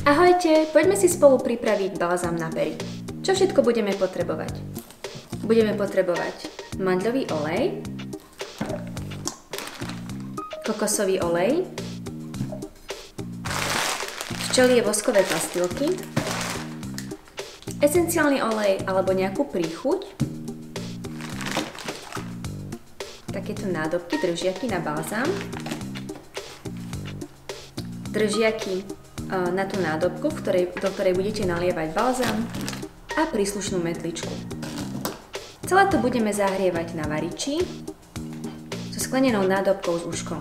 Ahojte, poďme si spolu pripraviť balzám na pery. Čo všetko budeme potrebovať? Budeme potrebovať mandľový olej, kokosový olej, včelie voskové pastilky, esenciálny olej alebo nejakú príchuť, takéto nádobky, držiaky na balzám, držiaky na tú nádobku, do ktorej budete nalievať balzám a príslušnú metličku. Celé to budeme zahrievať na variči so sklenenou nádobkou s uškom.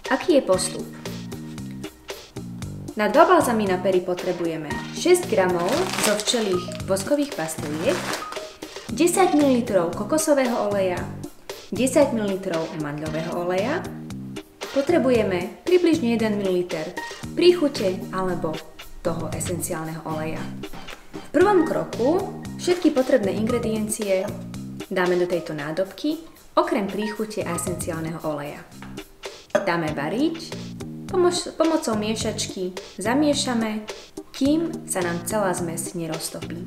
Aký je postup? Na 2 balzamy na pery potrebujeme 6 g zo včelých voskových pastiliek, 10 ml kokosového oleja, 10 ml mandľového oleja, potrebujeme približne 1 ml príchute alebo toho esenciálneho oleja. V prvom kroku všetky potrebné ingrediencie dáme do tejto nádobky, okrem príchute a esenciálneho oleja. Dáme variť, pomocou miešačky zamiešame, kým sa nám celá zmes neroztopí.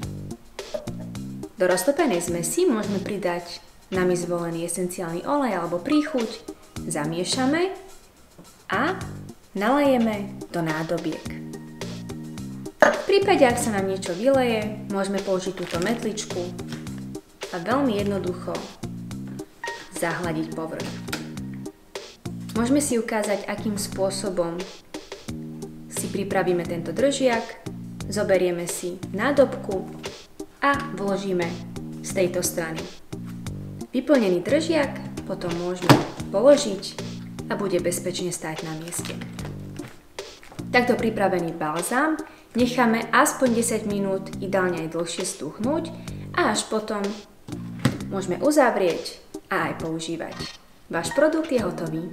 Do roztopenej zmesi môžeme pridať nami zvolený esenciálny olej alebo príchuť, zamiešame a nalejeme do nádobiek. V prípade, ak sa nám niečo vyleje, môžeme použiť túto metličku a veľmi jednoducho zahladiť povrch. Môžeme si ukázať, akým spôsobom si pripravíme tento držiak, zoberieme si nádobku a vložíme z tejto strany. Vyplnený držiak potom môžeme položiť a bude bezpečne stáť na mieste. Takto pripravený balzám necháme aspoň 10 minút, ideálne aj dlhšie stuchnúť a až potom môžeme uzavrieť a aj používať. Váš produkt je hotový.